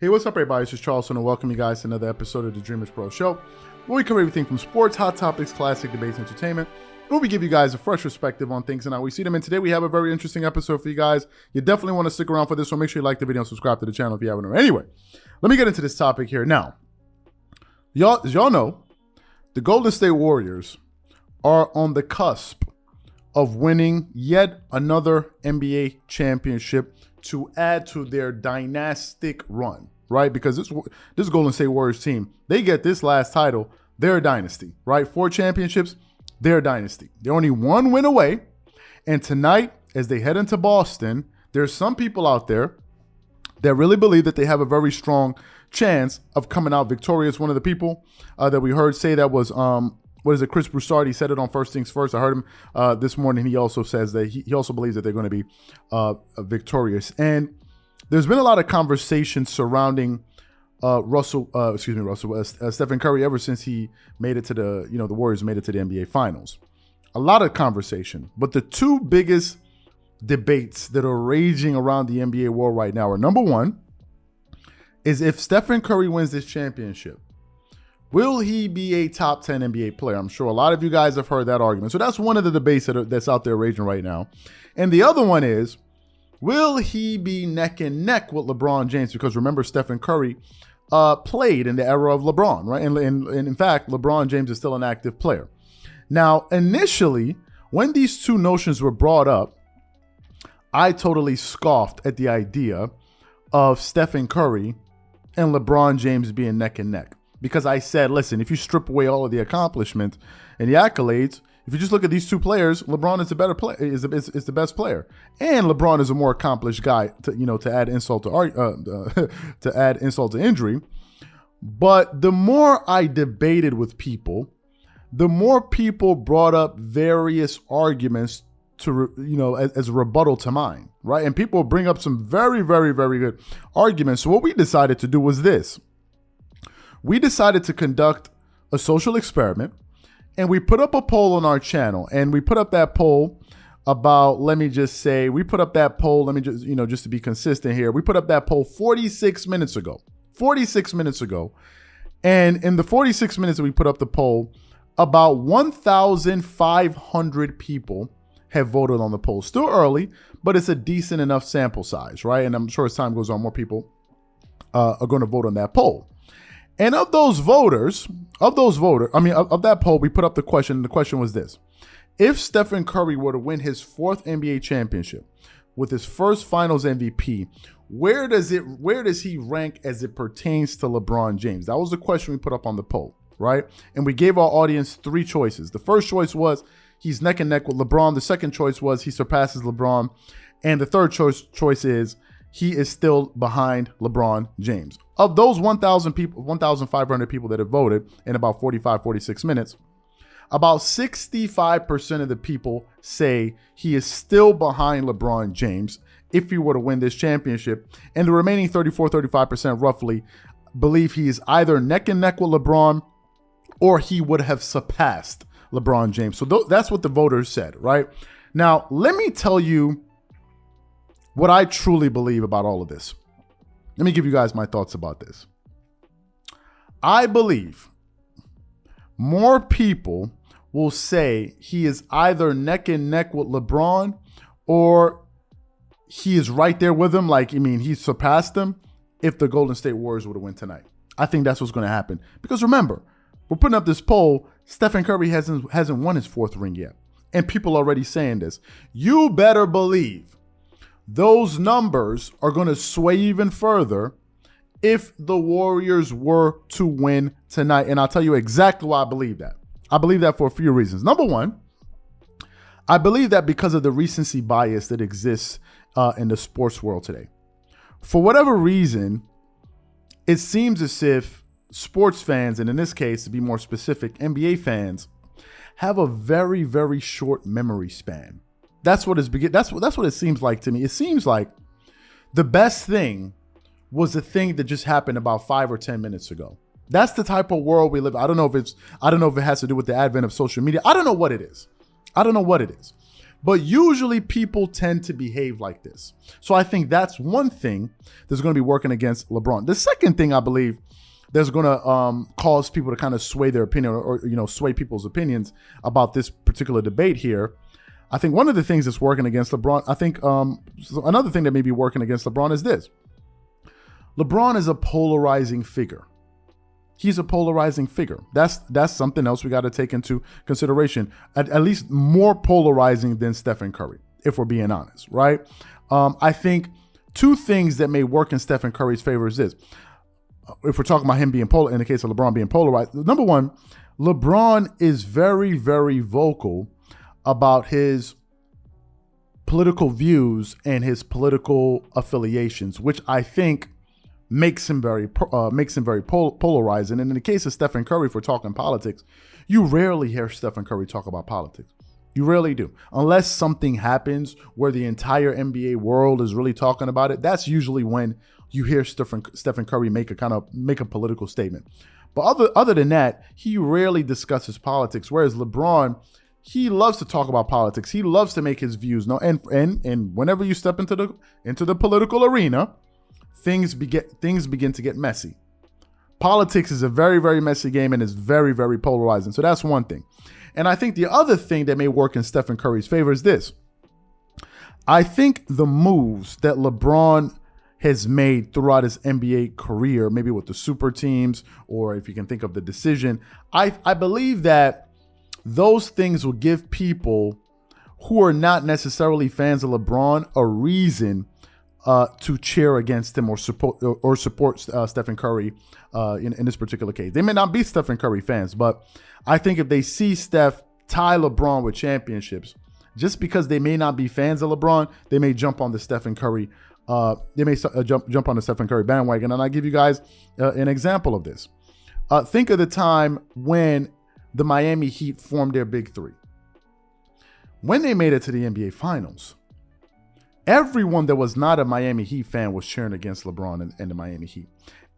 Hey, what's up, everybody? It's just Charleston, and welcome you guys to another episode of the Dreamerspro Show, where we cover everything from sports, hot topics, classic debates, entertainment, where we give you guys a fresh perspective on things and how we see them. And today we have a very interesting episode for you guys. You definitely want to stick around for this one. Make sure you like the video and subscribe to the channel if you haven't already. Anyway, let me get into this topic here. Now, as y'all know, the Golden State Warriors are on the cusp of winning yet another NBA championship to add to their dynastic run, right? Because this Golden State Warriors team, they get this last title, they're a dynasty, right? 4 championships, they're a dynasty. They're only 1 win away. And tonight, as they head into Boston, there's some people out there that really believe that they have a very strong chance of coming out victorious. One of the people that we heard say that was Chris Broussard. He said it on First Things First. I heard him this morning. He also says that he also believes that they're going to be victorious. And there's been a lot of conversation surrounding Stephen Curry ever since he made it to the Warriors made it to the NBA Finals. A lot of conversation, but the 2 biggest debates that are raging around the NBA world right now are, number one, is if Stephen Curry wins this championship, will he be a top 10 NBA player? I'm sure a lot of you guys have heard that argument. So that's one of the debates that's out there raging right now. And the other one is, will he be neck and neck with LeBron James? Because remember, Stephen Curry played in the era of LeBron, right? And in fact, LeBron James is still an active player. Now, initially, when these 2 notions were brought up, I totally scoffed at the idea of Stephen Curry and LeBron James being neck and neck. Because I said, listen, if you strip away all of the accomplishments and the accolades, if you just look at these 2 players, LeBron is the better player, is the best player, and LeBron is a more accomplished guy. To add insult to add insult to injury. But the more I debated with people, the more people brought up various arguments as a rebuttal to mine, right? And people bring up some very, very, very good arguments. So what we decided to do was this. We decided to conduct a social experiment, and we put up a poll on our channel, and we put up that poll about, just to be consistent here, we put up that poll 46 minutes ago. And in the 46 minutes that we put up the poll, about 1,500 people have voted on the poll. Still early, but it's a decent enough sample size, right? And I'm sure as time goes on, more people are going to vote on that poll. And of that poll, we put up the question, and the question was this. If Stephen Curry were to win his 4th NBA championship with his first finals MVP, where does he rank as it pertains to LeBron James? That was the question we put up on the poll, right? And we gave our audience 3 choices. The first choice was he's neck and neck with LeBron. The second choice was he surpasses LeBron. And the third choice is he is still behind LeBron James. Of those 1,500 people that have voted in about 46 minutes, about 65% of the people say he is still behind LeBron James if he were to win this championship. And the remaining 35% roughly believe he is either neck and neck with LeBron or he would have surpassed LeBron James. So that's what the voters said, right? Now, let me tell you what I truly believe about all of this. Let me give you guys my thoughts about this. I believe more people will say he is either neck and neck with LeBron or he is right there with him. He surpassed him if the Golden State Warriors were to win tonight. I think that's what's going to happen. Because remember, we're putting up this poll. Stephen Curry hasn't won his 4th ring yet. And people are already saying this. You better believe those numbers are going to sway even further if the Warriors were to win tonight. And I'll tell you exactly why I believe that. I believe that for a few reasons. Number one, I believe that because of the recency bias that exists in the sports world today. For whatever reason, it seems as if sports fans, and in this case, to be more specific, NBA fans, have a very, very short memory span. That's what it seems like to me. It seems like the best thing was a thing that just happened about 5 or 10 minutes ago. That's the type of world we live in. I don't know if it has to do with the advent of social media. I don't know what it is. But usually people tend to behave like this. So I think that's one thing that's going to be working against LeBron. The second thing I believe that's going to cause people to kind of sway their opinion or sway people's opinions about this particular debate here. I think one of the things that's working against LeBron, I think another thing that may be working against LeBron is this. LeBron is a polarizing figure. He's a polarizing figure. That's something else we got to take into consideration. At least more polarizing than Stephen Curry, if we're being honest, right? I think two things that may work in Stephen Curry's favor is this. If we're talking about him being polar, in the case of LeBron being polarized, number one, LeBron is very, very vocal about his political views and his political affiliations, which I think makes him very polarizing. And in the case of Stephen Curry, if we're talking politics, you rarely hear Stephen Curry talk about politics. You rarely do, unless something happens where the entire NBA world is really talking about it. That's usually when you hear Stephen Curry make a political statement. But other than that, he rarely discusses politics. Whereas LeBron, he loves to talk about politics. He loves to make his views known. And whenever you step into the political arena, things begin to get messy. Politics is a very, very messy game and is very, very polarizing. So that's one thing. And I think the other thing that may work in Stephen Curry's favor is this. I think the moves that LeBron has made throughout his NBA career, maybe with the super teams, or if you can think of the decision, I believe that those things will give people who are not necessarily fans of LeBron a reason to cheer against him or support Stephen Curry in this particular case. They may not be Stephen Curry fans, but I think if they see Steph tie LeBron with championships, just because they may not be fans of LeBron, they may jump on the Stephen Curry. Jump on the Stephen Curry bandwagon. And I'll give you guys an example of this. Think of the time when the Miami Heat formed their big three. When they made it to the NBA Finals, everyone that was not a Miami Heat fan was cheering against LeBron and the Miami Heat.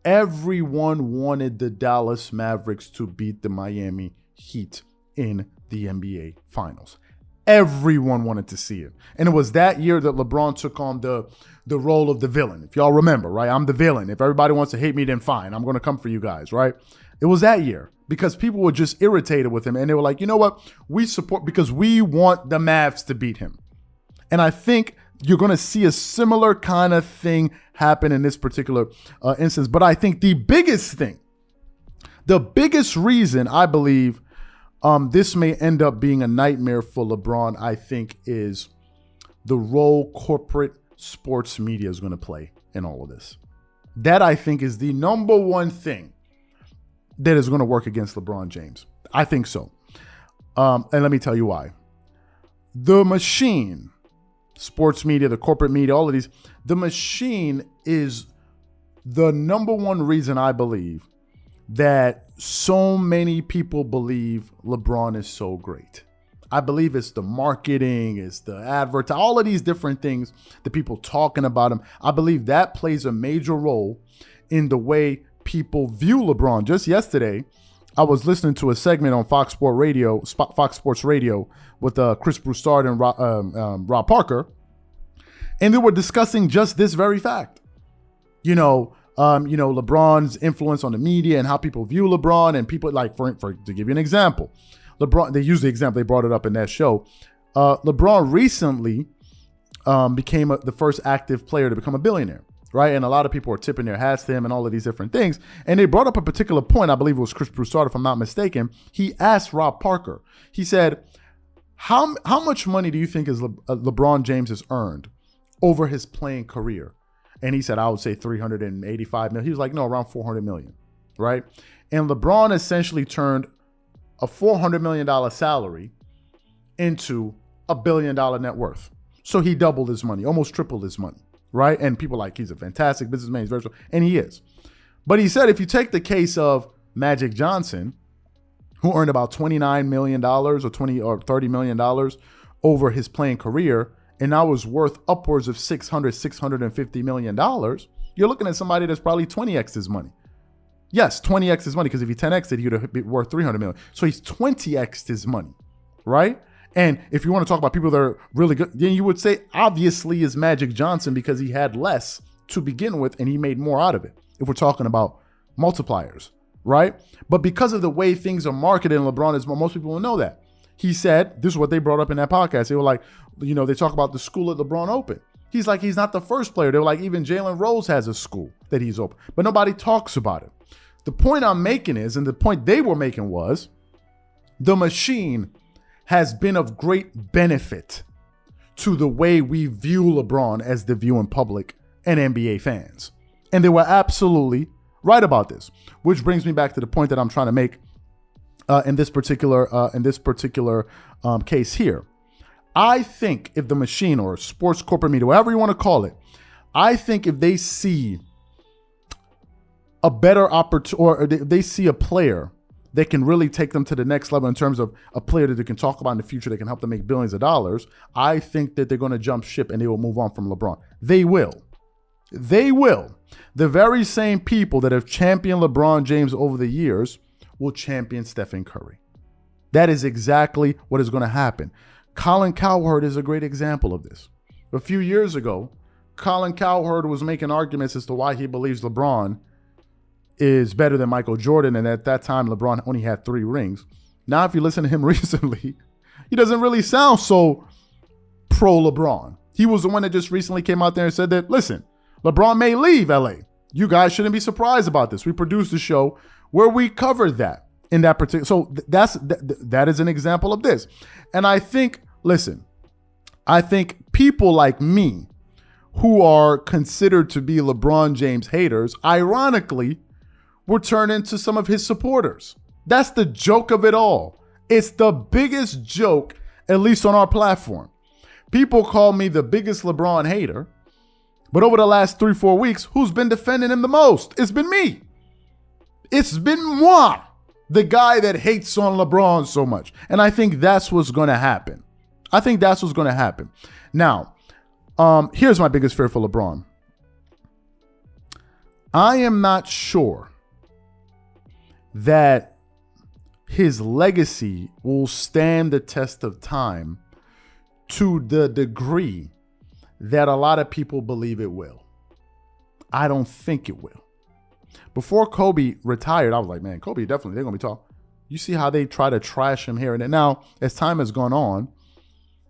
Everyone wanted the Dallas Mavericks to beat the Miami Heat in the NBA Finals. Everyone wanted to see it. And it was that year that LeBron took on the role of the villain. If y'all remember, right? I'm the villain. If everybody wants to hate me, then fine. I'm going to come for you guys, right? It was that year because people were just irritated with him. And they were like, you know what? We support because we want the Mavs to beat him. And I think you're going to see a similar kind of thing happen in this particular instance. But I think the biggest reason I believe this may end up being a nightmare for LeBron, I think, is the role corporate sports media is going to play in all of this. That, I think, is the number one thing that is going to work against LeBron James. I think so. And let me tell you why. The machine, sports media, the corporate media, all of these, the machine is the number one reason I believe that so many people believe LeBron is so great. I believe it's the marketing, it's the advert, all of these different things, the people talking about him. I believe that plays a major role in the way people view LeBron. Just yesterday, I was listening to a segment on Fox Sports Radio with Chris Broussard and Rob Parker, and they were discussing just this very fact. LeBron's influence on the media and how people view LeBron, and people like, for to give you an example, LeBron, they used the example, they brought it up in that show. LeBron recently became the first active player to become a billionaire, right? And a lot of people are tipping their hats to him and all of these different things. And they brought up a particular point, I believe it was Chris Broussard, if I'm not mistaken. He asked Rob Parker, he said, how much money do you think LeBron James has earned over his playing career? And he said, I would say 385 million. He was like, no, around 400 million, right? And LeBron essentially turned a $400 million salary into $1 billion net worth. So he doubled his money, almost tripled his money, right? And people are like, he's a fantastic businessman, he's very, and he is. But he said, if you take the case of Magic Johnson, who earned about $29 million or $30 million over his playing career, and now was worth upwards of $650 million, you're looking at somebody that's probably 20x his money. Yes, 20x his money, because if he 10x'd it, he would have been worth $300 million. So he's 20x'd his money, right? And if you want to talk about people that are really good, then you would say obviously is Magic Johnson because he had less to begin with and he made more out of it. If we're talking about multipliers, right? But because of the way things are marketed, and LeBron is, most people will know that. He said, this is what they brought up in that podcast. They were like, they talk about the school at LeBron open. He's like, he's not the first player. They were like, even Jalen Rose has a school that he's open, but nobody talks about it. The point I'm making is, and the point they were making was, the machine has been of great benefit to the way we view LeBron as the viewing public and NBA fans. And they were absolutely right about this, which brings me back to the point that I'm trying to make in this particular case here. I think if the machine or sports corporate media, whatever you want to call it, I think if they see a better opportunity, or they see a player that can really take them to the next level in terms of a player that they can talk about in the future that can help them make billions of dollars, I think that they're going to jump ship and they will move on from LeBron. They will. They will. The very same people that have championed LeBron James over the years will champion Stephen Curry. That is exactly what is going to happen. Colin Cowherd is a great example of this. A few years ago, Colin Cowherd was making arguments as to why he believes LeBron is better than Michael Jordan, and at that time, LeBron only had 3 rings. Now, if you listen to him recently, he doesn't really sound so pro-LeBron. He was the one that just recently came out there and said that, listen, LeBron may leave LA. You guys shouldn't be surprised about this. We produced a show where we covered that in that particular. So that is an example of this. And I think, listen, I think people like me who are considered to be LeBron James haters, ironically, will turn into some of his supporters. That's the joke of it all. It's the biggest joke, at least on our platform. People call me the biggest LeBron hater, but over the last 3-4 weeks, who's been defending him the most? It's been me. It's been moi, the guy that hates on LeBron so much. And I think that's what's going to happen. I think that's what's going to happen. Now, here's my biggest fear for LeBron. I am not sure that his legacy will stand the test of time to the degree that a lot of people believe it will. I don't think it will. Before Kobe retired, I was like, man, Kobe definitely, they're going to be talking. You see how they try to trash him here and there. Now, as time has gone on,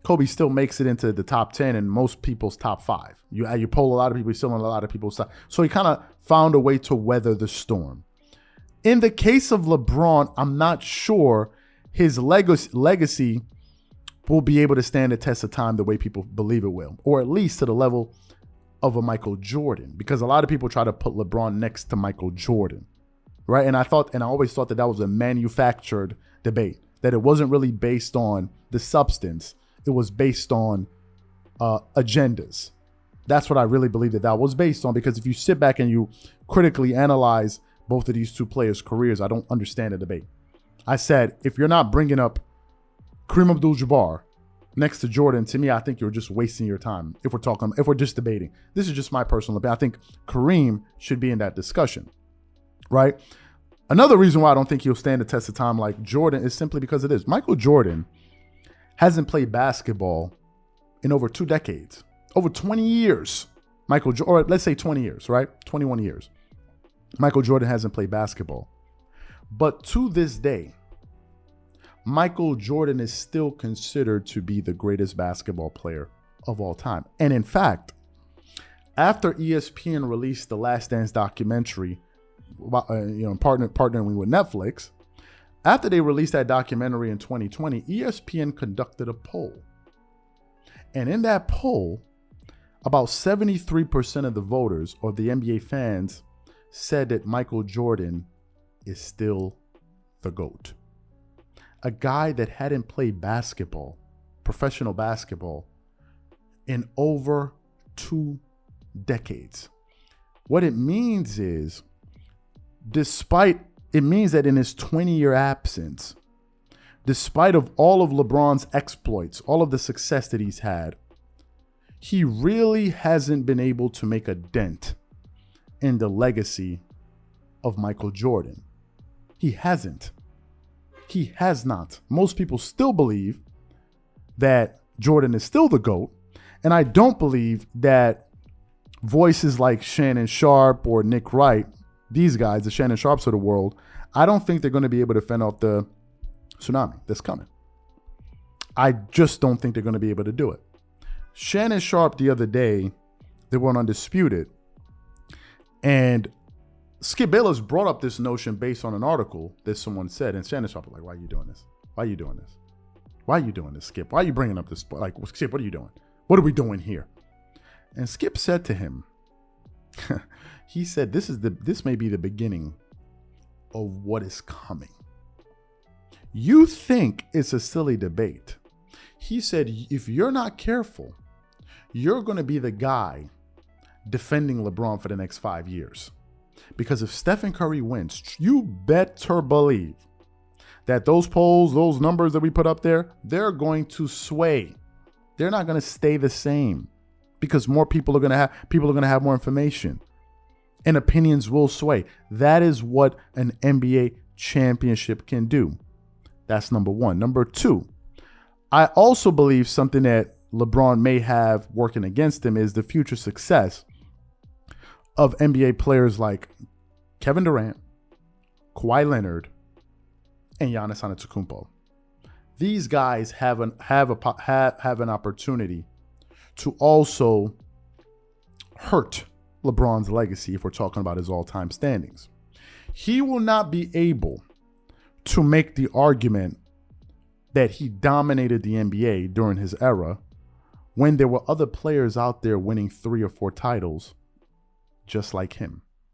Kobe still makes it into the top 10 and most people's top 5. You poll a lot of people, he's still in a lot of people's top. So he kind of found a way to weather the storm. In the case of LeBron, I'm not sure his legacy will be able to stand the test of time the way people believe it will, or at least to the level of a Michael Jordan, because a lot of people try to put LeBron next to Michael Jordan, right? And I always thought that was a manufactured debate, that it wasn't really based on the substance. It was based on agendas. That's what I really believe that was based on, because if you sit back and you critically analyze both of these two players' careers, I don't understand the debate. I said, if you're not bringing up Kareem Abdul-Jabbar next to Jordan, to me, I think you're just wasting your time. If we're just debating, this is just my personal opinion. I think Kareem should be in that discussion, right? Another reason why I don't think he'll stand the test of time like Jordan is simply because of this. Michael Jordan hasn't played basketball in over 2 decades, over 20 years. Or let's say 20 years, right? 21 years. Michael Jordan hasn't played basketball. But to this day, Michael Jordan is still considered to be the greatest basketball player of all time. And in fact, after ESPN released the Last Dance documentary, partnering with Netflix, after they released that documentary in 2020, ESPN conducted a poll. And in that poll, about 73% of the voters or the NBA fans said that Michael Jordan is still the GOAT. A guy that hadn't played basketball, professional basketball, in over 2 decades. What it means is, it means that in his 20-year absence, despite of all of LeBron's exploits, all of the success that he's had, he really hasn't been able to make a dent in the legacy of Michael Jordan. He hasn't. He has not. Most people still believe that Jordan is still the GOAT. And I don't believe that voices like Shannon Sharpe or Nick Wright, these guys, the Shannon Sharps of the world, I don't think they're going to be able to fend off the tsunami that's coming. I just don't think they're going to be able to do it. Shannon Sharpe the other day, they were on Undisputed, and Skip Bayless brought up this notion based on an article that someone said, and Shannon Sharpe was like, why are you doing this? Why are you doing this? Why are you doing this, Skip? Why are you bringing up this? Like, Skip, what are you doing? What are we doing here? And Skip said to him, he said, this may be the beginning of what is coming. You think it's a silly debate. He said, if you're not careful, you're going to be the guy defending LeBron for the next 5 years. Because if Stephen Curry wins, you better believe that those polls, those numbers that we put up there, they're going to sway. They're not going to stay the same because more people are going to have more information and opinions will sway. That is what an NBA championship can do. That's number one. Number two, I also believe something that LeBron may have working against him is the future success of NBA players like Kevin Durant, Kawhi Leonard, and Giannis Antetokounmpo. These guys have an opportunity to also hurt LeBron's legacy if we're talking about his all-time standings. He will not be able to make the argument that he dominated the NBA during his era when there were other players out there winning 3 or 4 titles just like him.